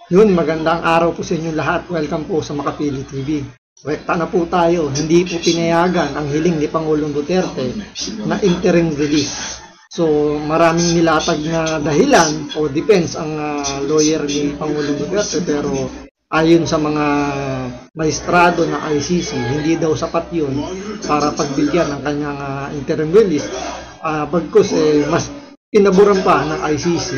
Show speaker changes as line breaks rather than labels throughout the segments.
Yun, magandang araw po sa inyo lahat. Welcome po sa Makapili TV. Rekta na po tayo. Hindi po pinayagan ang hiling ni Pangulong Duterte na interim release. So, maraming nilatag na dahilan o defense ang lawyer ni Pangulong Duterte, pero ayon sa mga maestrado ng ICC, hindi daw sapat yun para pagbigyan ng kanyang interim release. Bagkus mas pinaburan pa ng ICC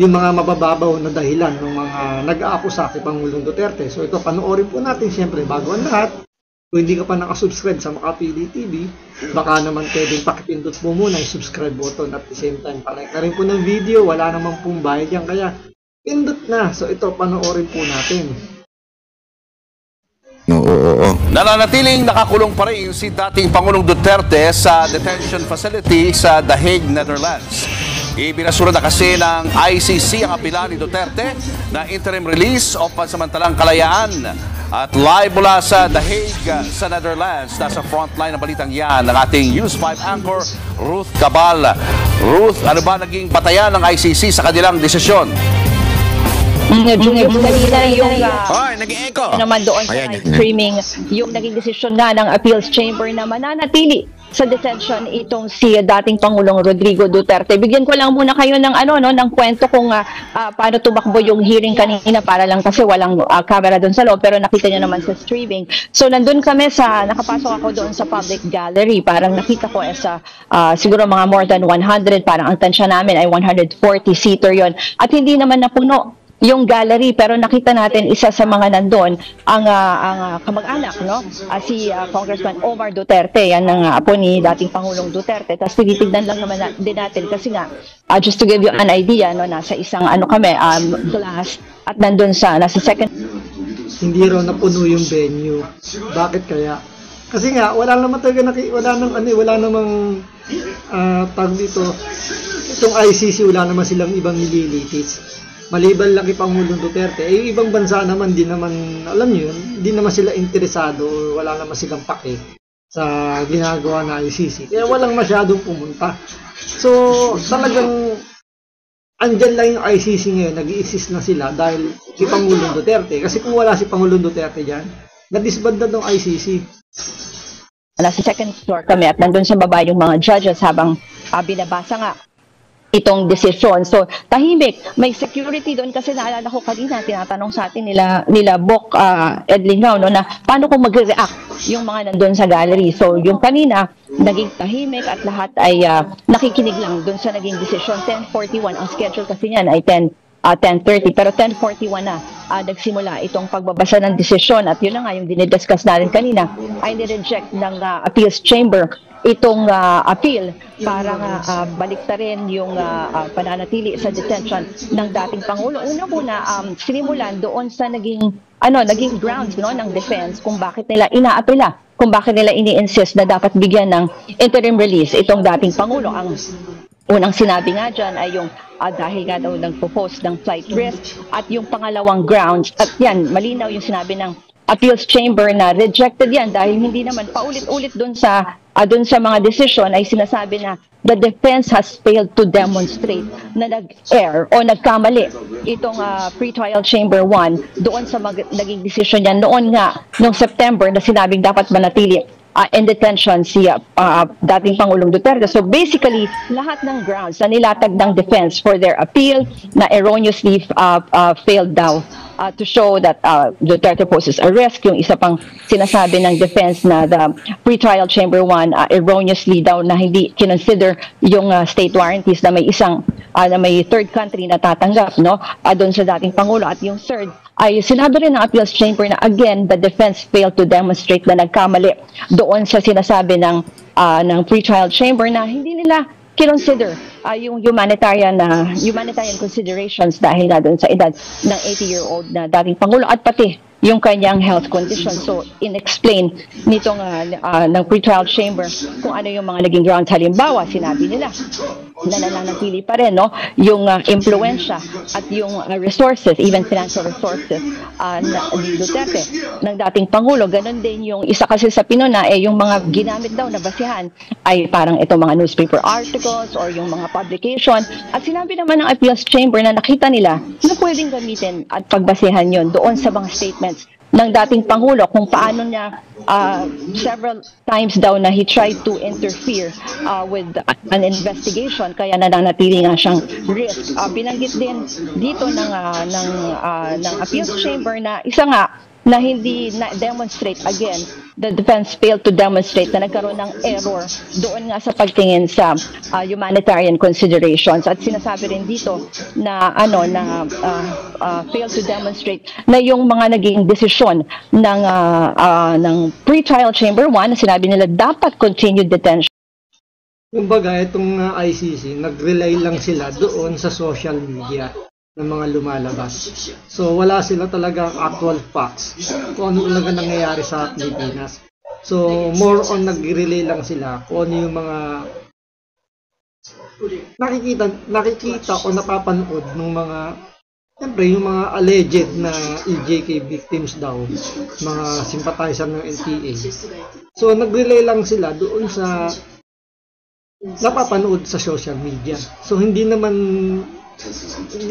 yung mga mabababaw na dahilan ng mga nag-aakusa kay Pangulong Duterte. So ito, panoorin po natin siyempre bago ang lahat. Kung hindi ka pa nakasubscribe sa Makapili TV, baka naman pwedeng pakipindot po muna yung subscribe button at the same time palike na rin po ng video. Wala naman pong bayad yan, kaya pindot na. So ito, panoorin po natin.
Oo.
Nananatiling nakakulong pa rin si dating Pangulong Duterte sa detention facility sa The Hague, Netherlands. Ibinasura na kasi ng ICC ang apela ni Duterte na interim release o pansamantalang kalayaan. At live mula sa The Hague sa Netherlands, nasa frontline ng balitang yan ng ating News 5 anchor Ruth Cabal. Ruth, ano ba naging batayan ng ICC sa kanilang desisyon?
Julius, kanina yung
nag-e-echo
naman doon sa live streaming, yung naging desisyon nga ng appeals chamber na mananatili sa detention itong si dating Pangulong Rodrigo Duterte. Bigyan ko lang muna kayo ng ng kwento kung paano tumakbo yung hearing kanina, para lang kasi walang camera doon sa loob, pero nakita niyo naman sa streaming. So nandun kami nakapasok ako doon sa public gallery. Parang nakita ko siguro mga more than 100, parang ang tansya namin ay 140-seater yon. At hindi naman napuno yung gallery, pero nakita natin isa sa mga nandun ang kamag-anak, si Congressman Omar Duterte, yan ang apo ni dating Pangulong Duterte. Tapos tinitignan lang naman din natin kasi nga, just to give you an idea, nasa isang glass, at nandun nasa second.
Hindi raw napuno yung venue. Bakit kaya? Kasi nga wala namang tawag dito, itong ICC, wala naman silang ibang nililitis. Maliban lang kay Pangulong Duterte, yung ibang bansa naman, di naman, alam nyo yun, di naman sila interesado o wala naman silang pake sa ginagawa na ICC. Kaya walang masyadong pumunta. So, talagang andyan lang yung ICC ngayon, nag-i-exist na sila dahil si Pangulong Duterte. Kasi kung wala si Pangulong Duterte dyan, na-disband na ng ICC.
Nasa second floor kami at nandun sa baba yung mga judges habang binabasa nga itong desisyon. So, tahimik. May security doon kasi naalala ko kanina, tinatanong sa atin nila Bok Edlingao, na paano kung mag-react yung mga nandun sa gallery. So, yung kanina, naging tahimik at lahat ay nakikinig lang doon sa naging desisyon. 10:41 ang schedule kasi niyan ay 10:30, pero 10:41 na nagsimula itong pagbabasa ng desisyon. At yun na nga yung dinidiscuss natin kanina, ay nireject ng appeals chamber itong appeal para baliktarin yung pananatili sa detention ng dating Pangulo. Una-una, sinimulan doon sa naging grounds ng defense kung bakit nila inaapela, kung bakit nila ini-insist na dapat bigyan ng interim release itong dating Pangulo. Ang unang sinabi nga dyan ay yung dahil nga daw nagpo-post ng flight risk, at yung pangalawang grounds, at yan, malinaw yung sinabi ng appeals chamber na rejected yan dahil hindi naman paulit-ulit doon sa mga decision ay sinasabi na the defense has failed to demonstrate na nag-err o nagkamali itong pre-trial chamber 1 doon sa naging decision niya noon nga noong September na sinabing dapat manatili in detention si dating Pangulong Duterte. So basically, lahat ng grounds na nilatag ng defense for their appeal na erroneously failed daw to show that Duterte poses a risk. Yung isa pang sinasabi ng defense na the pre-trial chamber 1 erroneously daw na hindi kinonsider yung state warranties na may na may third country na tatanggap doon sa dating Pangulo. At yung third ay sinabi rin ng appeals chamber na again, the defense failed to demonstrate na nagkamali doon sa sinasabi ng pre-trial chamber na hindi nila kinonsider yung humanitarian considerations dahil na doon sa edad ng 80-year-old na dating Pangulo at pati yung kanyang health condition. So, in-explain nitong ng pretrial chamber kung ano yung mga naging grounds. Halimbawa, sinabi nila na nananatili pa rin yung impluensya at yung resources, even financial resources ni Duterte ng dating Pangulo. Ganon din yung isa kasi sa pinuna, yung mga ginamit daw na basihan ay parang itong mga newspaper articles or yung mga publication. At sinabi naman ng appeals chamber na nakita nila na pwedeng gamitin at pagbasihan yon doon sa mga statements ng dating Pangulo kung paano niya several times daw na he tried to interfere with an investigation kaya nananatili nga siyang risk. Binanggit din dito ng appeals chamber na isa nga na hindi na-demonstrate again, the defense failed to demonstrate na nagkaroon ng error doon nga sa pagtingin sa humanitarian considerations. At sinasabi rin dito na failed to demonstrate na yung mga naging desisyon ng pre-trial chamber 1, sinabi nila dapat continued detention.
Kumbaga, itong ICC, nag-rely lang sila doon sa social media ng mga lumalabas. So, wala sila talagang actual facts kung ano talaga nangyayari sa Pilipinas. So, more on nag-relay lang sila kung ano yung mga nakikita o napapanood ng mga, siyempre, yung mga alleged na EJK victims daw, mga sympathizer ng NPA. So, nag-relay lang sila doon sa napapanood sa social media. So, hindi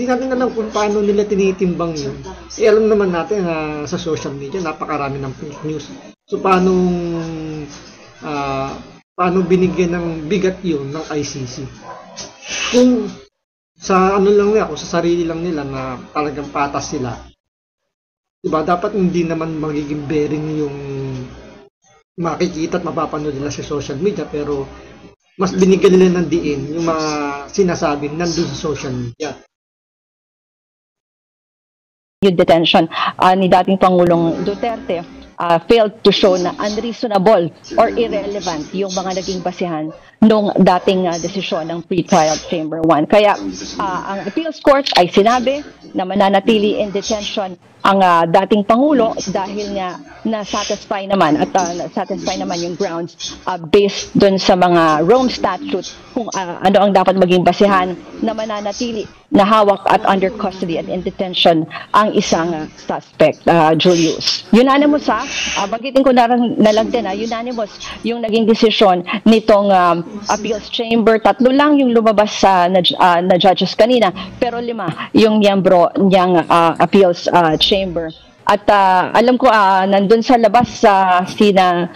natin alam kung paano nila tinitimbang yun. Alam naman natin na sa social media napakarami ng fake news. So paano binigyan ng bigat yun ng ICC? Kung sa lang nila, kung sa sarili lang nila na talagang patas sila, diba, dapat hindi naman magiging bearing yung makikita at mapapanood nila sa social media, pero mas binigyan nila ng diin yung mga sinasabi nandun sa social media.
Yung detention ni dating Pangulong Duterte failed to show na unreasonable or irrelevant yung mga naging basihan nung dating desisyon ng pre-trial chamber 1. Kaya ang appeals court ay sinabi na mananatili in detention ang dating Pangulo dahil nga na-satisfy naman at satisfy naman yung grounds based dun sa mga Rome Statute kung ano ang dapat maging basihan na mananatili na hawak at under custody and in detention ang isang suspect, Julius. Unanimous bagitin ko na lang din, unanimous yung naging desisyon nitong appeals chamber. 3 lang yung lumabas na judges kanina, pero 5 yung miyembro niyang appeals chamber. At alam ko nandun sa labas sina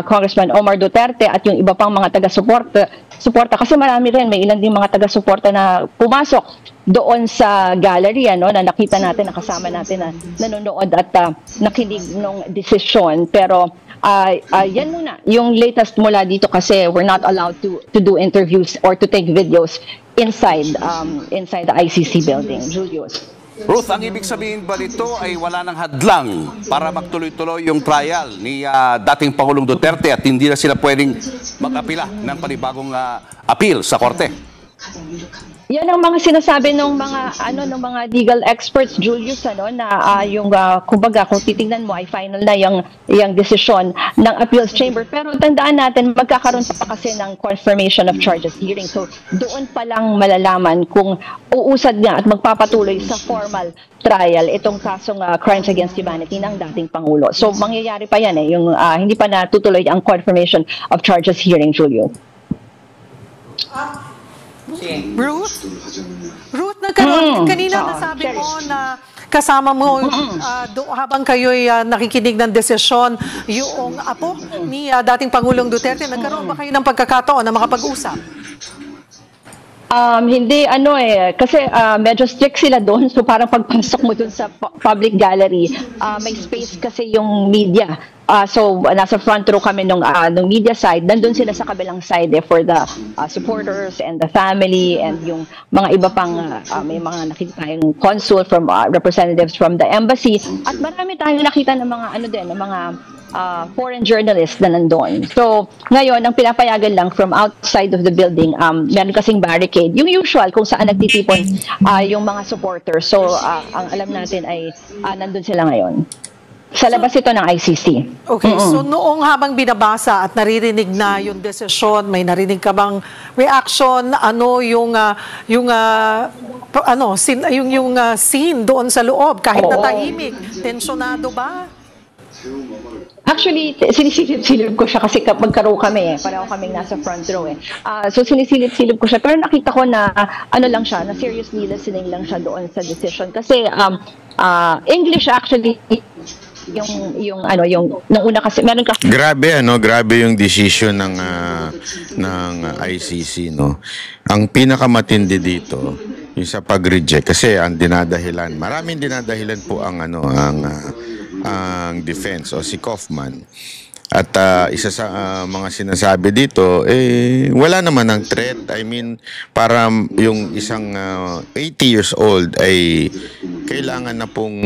Congressman Omar Duterte at yung iba pang mga taga-suporta kasi marami rin, may ilan din mga taga-suporta na pumasok doon sa gallery na nakita natin, nakasama natin na nanonood at nakinig ng desisyon. Pero yan muna yung latest mula dito kasi we're not allowed to do interviews or to take videos inside the ICC building. Julius.
Ruth, ang ibig sabihin ba nito ay wala ng hadlang para magtuloy-tuloy yung trial ni dating Pangulong Duterte at hindi na sila pwedeng mag-apila ng panibagong appeal sa korte?
Yan ang mga sinasabi ng mga legal experts, Julius, na yung kumbaga kung titingnan mo ay final na yung desisyon ng appeals chamber. Pero tandaan natin, magkakaroon pa kasi ng confirmation of charges hearing. So doon pa lang malalaman kung uusad nga at magpapatuloy sa formal trial itong kasong crimes against humanity ng dating Pangulo. So mangyayari pa yan yung hindi pa natutuloy ang confirmation of charges hearing, Julio.
Ruth, nagkaroon, kanina nasabi mo na kasama mo habang kayo'y nakikinig ng desisyon yung apo ni dating Pangulong Duterte. Nagkaroon ba kayo ng pagkakataon na makapag-usap?
Hindi kasi medyo strict sila doon, so parang pagpasok mo doon sa public gallery, may space kasi yung media. So nasa front row kami nung media side, nandun sila sa kabilang side for the supporters and the family and yung mga iba pang may mga nakita tayong consul from representatives from the embassy at marami tayong nakita ng mga ng mga foreign journalists na nandun. So, ngayon, ang pinapayagan lang from outside of the building, meron kasing barricade. Yung usual, kung saan nagtitipon yung mga supporters. So, ang alam natin ay nandun sila ngayon. Sa labas ito ng ICC.
Okay, so noong habang binabasa at naririnig na yung desisyon, may narinig ka bang reaction? Ano yung scene doon sa loob kahit na tahimik? Tensyonado ba?
Actually, sinisilip-silip ko siya kasi magkaroon kami pareho kaming nasa front row So sinisilip-silip ko siya pero nakita ko na ano lang siya, na seriously listening lang siya doon sa decision kasi English actually yung nung una kasi meron kasi
Grabe yung decision ng ICC, no. Ang pinakamatindi dito yung sa pag-reject kasi ang dinadahilan, maraming dinadahilan po ang defense o si Kaufman. At isa sa mga sinasabi dito, wala naman ng threat. I mean, para yung isang 80 years old ay kailangan na pong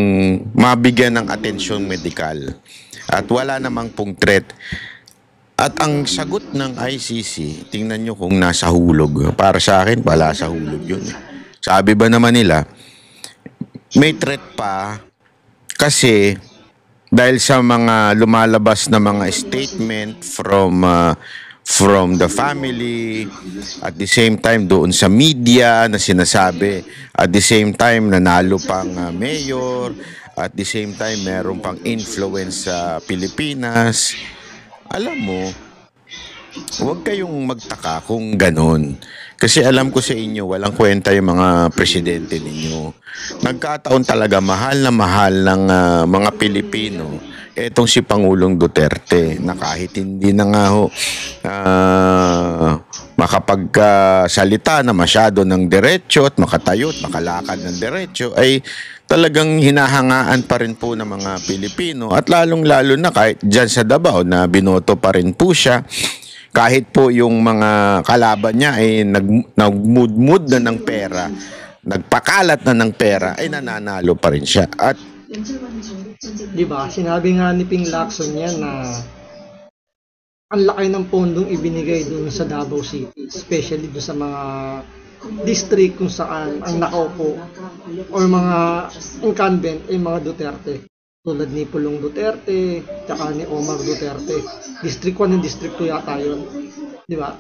mabigyan ng atensyon medikal. At wala namang pong threat. At ang sagot ng ICC, tingnan nyo kung nasa hulog. Para sa akin, wala sa hulog yun. Sabi ba naman nila, may threat pa kasi dahil sa mga lumalabas na mga statement from the family, at the same time doon sa media na sinasabi, at the same time nanalo pang mayor, at the same time meron pang influence sa Pilipinas. Alam mo, huwag kayong magtaka kung ganon. Kasi alam ko sa inyo, walang kwenta yung mga presidente ninyo. Nagkataon talaga mahal ng mga Pilipino etong si Pangulong Duterte na kahit hindi na nga makapagsalita na masyado ng diretso at makatayo at makalakad ng diretso ay talagang hinahangaan pa rin po ng mga Pilipino at lalong-lalo na kahit dyan sa Davao na binoto pa rin po siya. Kahit po yung mga kalaban niya ay nagmudmud na ng pera, nagpakalat na ng pera, ay nananalo pa rin siya. At
diba, sinabi nga ni Ping Lacson yan na ang laki ng pondong ibinigay doon sa Davao City, especially doon sa mga district kung saan ang nakaupo or mga incumbent ay mga Duterte. Tulad ni Pulong Duterte, tsaka ni Omar Duterte. District 1 and District 2 yata yun. Di ba?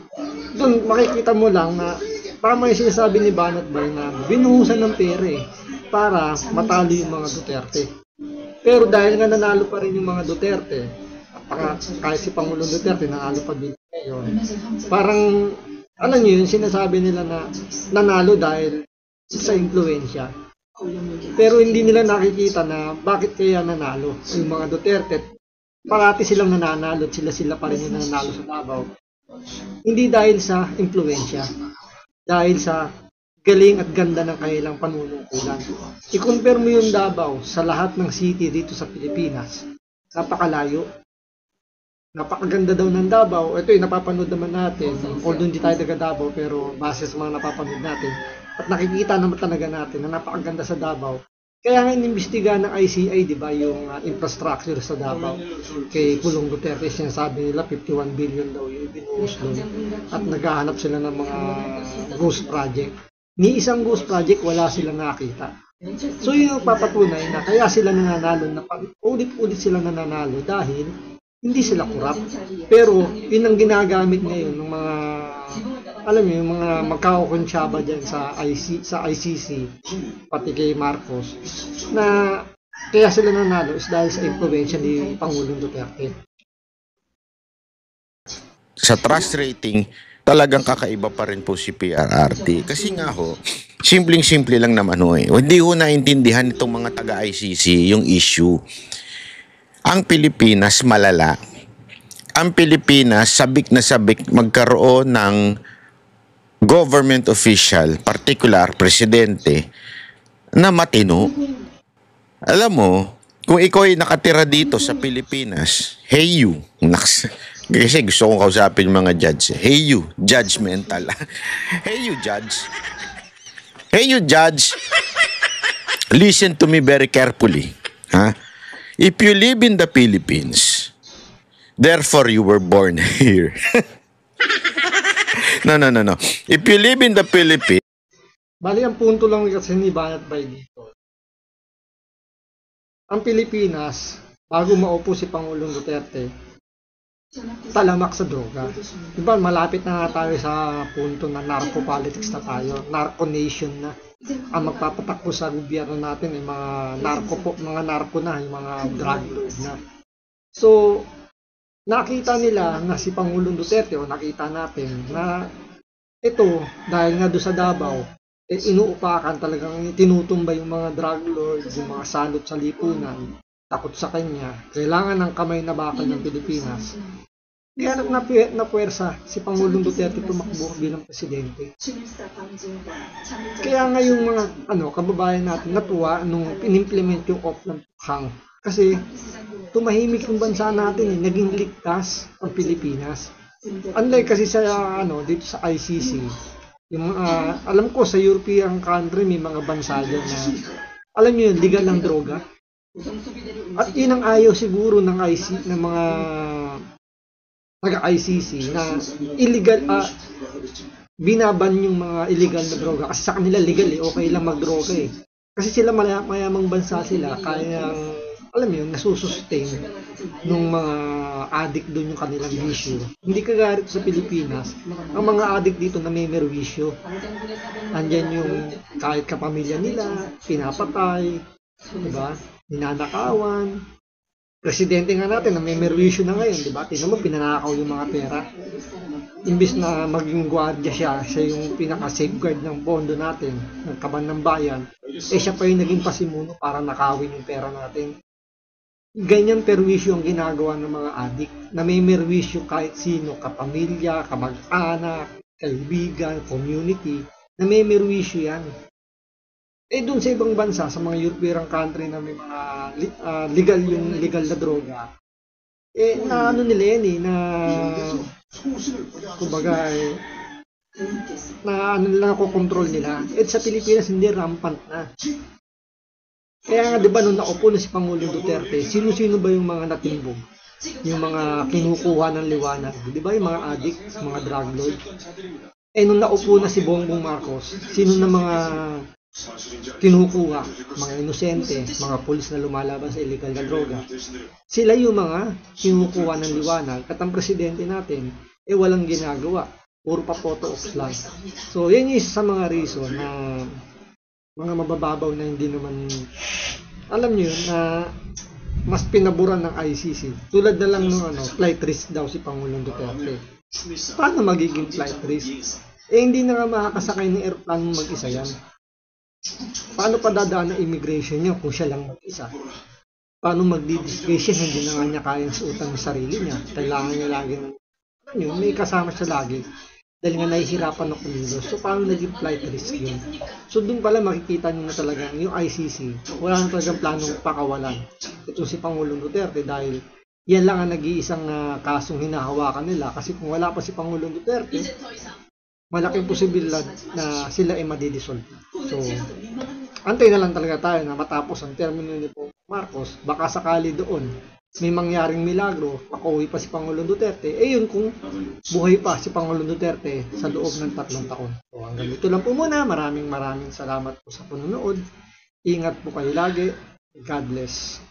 Doon makikita mo lang na tama yung sinasabi ni Banat Bay na binuhusan ng pera para matalo yung mga Duterte. Pero dahil nga nanalo pa rin yung mga Duterte, at kahit si Pangulong Duterte nanalo pa din ngayon, parang, alam nyo yun, sinasabi nila na nanalo dahil sa impluensya. Pero hindi nila nakikita na bakit kaya nanalo yung mga Duterte. Parati silang nananalo at sila pa rin yung nananalo sa Davao. Hindi dahil sa impluensya, dahil sa galing at ganda ng kanilang panunungkulan. I-compare mo yung Davao sa lahat ng city dito sa Pilipinas, napakalayo. Napakaganda daw ng Davao. Ito yung napapanood naman natin. Although hindi tayo taga Davao, pero base sa mga napapanood natin, at nakikita naman talaga natin na napakaganda sa Davao. Kaya nga inimbestiga ng ICI, di ba, yung infrastructure sa Davao. Kay Pulong Duterte, sinasabi nila 51 billion daw yung binuhos doon. At naghahanap sila ng mga ghost project. Ni isang ghost project, wala silang nakita. So yung papatunay na kaya sila nananalo, na ulit-ulit sila nananalo dahil hindi sila kurap. Pero yun ang ginagamit ngayon ng mga, alam mo, yung mga magkakakonsyaba dyan sa ICC, pati kay Marcos, na kaya sila nanalo is dahil sa impluensya ni Pangulong Duterte.
sa trust rating, talagang kakaiba pa rin po si PRRT. Kasi nga simpleng-simple lang naman Hindi ho naintindihan itong mga taga-ICC yung issue. Ang Pilipinas malala. Ang Pilipinas sabik na sabik magkaroon ng government official, particular presidente, na matino. Alam mo, kung ikaw ay nakatira dito sa Pilipinas, hey you, kasi gusto kong kausapin yung mga judge. Hey you, judgmental. Hey you, judge. Hey you, judge. Listen to me very carefully. If you live in the Philippines, therefore you were born here. No. If you live in the Philippines,
bali ang punto lang kasi ni Banat Bay dito. Ang Pilipinas bago maupo si Pangulong Duterte, talamak sa droga. Diba, malapit na tayo sa punto na narco politics na tayo, narco nation na. Ang magpapatakbo sa gobyerno natin ay mga narco na, yung mga drug lord na. So, nakita nila na si Pangulong Duterte, o nakita natin na ito, dahil nga doon sa Davao, inuupakan talagang tinutumba yung mga drug lords, yung mga salot sa lipunan, takot sa kanya, kailangan ng kamay na bakal ng Pilipinas. Kaya na puwersa si Pangulong Duterte tumakbo bilang presidente. Kaya nga yung mga kababayan natin natuwa nung in-implement yung off ng tukhang. Kasi tumahimik yung bansa natin, naging ligtas ang Pilipinas. Unlike kasi sa dito sa ICC, yung alam ko sa European country may mga bansa dyan na alam niyo yun, legal ng droga. At yun ang ayaw siguro ng mga taga-ICC na illegal, binaban yung mga illegal na droga. Kasi sa kanila legal okay lang magdroga Kasi sila mayamang bansa sila, kaya alam mo yun, nasusustain ng mga addict doon yung kanilang issue. Hindi kagaya sa Pilipinas, ang mga addict dito na may merwisyo. Andyan yung kahit kapamilya nila, pinapatay, diba? Ninanakawan. Presidente nga natin na may merwisyo na ngayon, di ba? Tingnan mo, pinanakaw yung mga pera. Imbis na maging gwardiya siya yung pinaka-safeguard ng pondo natin, ng kaban ng bayan, siya pa yung naging pasimuno para nakawin yung pera natin. Ganyan perwisyo ang ginagawa ng mga adik, na may merwisyo kahit sino, kapamilya, kamag-anak, kaibigan, community, na may merwisyo yan. Doon sa ibang bansa, sa mga European country na may mga legal na droga, na nila yan kumbaga na nila nakokontrol nila. Sa Pilipinas, hindi rampant na. Kaya nga, di ba, nung naupo na si Pangulong Duterte, sino-sino ba yung mga natimbog? Yung mga kinukuha ng liwanag? Di ba, yung mga addict, mga drug lord? Nung naupo na si Bongbong Marcos, sino na mga kinukuha, mga inosente, mga pulis na lumalaban sa illegal na droga? Sila yung mga kinukuha ng liwanag at ang presidente natin, walang ginagawa. Puro pa photo ops lang. So, yan yung isa sa mga reason na mga mabababaw na hindi naman, alam nyo yun, na mas pinaburan ng ICC. Tulad na lang ng flight risk daw si Pangulong Duterte. Paano magiging flight risk? Hindi na nga makakasakay ng airplane mag-isa yan. Paano pa dadaan ang immigration niya kung siya lang mag-isa? Paano magdi-discretion? Hindi na nga niya kayang suotan ng sarili niya. Kailangan niya lagi may kasama siya lagi. Dahil nga nahihirapan ng kumilos. So, paano naging flight risk yun? So, doon pala makikita nyo na talaga yung ICC, wala na talagang planong pakawalan. Ito si Pangulong Duterte dahil yan lang ang nag-iisang kasong hinahawakan nila. Kasi kung wala pa si Pangulong Duterte, malaking posibilidad na sila ay madidisolve. So, antay na lang talaga tayo na matapos ang termino ni Marcos, baka sakali doon may mangyaring milagro, makauwi pa si Pangulong Duterte, yun kung buhay pa si Pangulong Duterte sa loob ng 3 taon. So, hanggang dito lang po muna. Maraming salamat po sa panonood. Ingat po kayo lagi. God bless.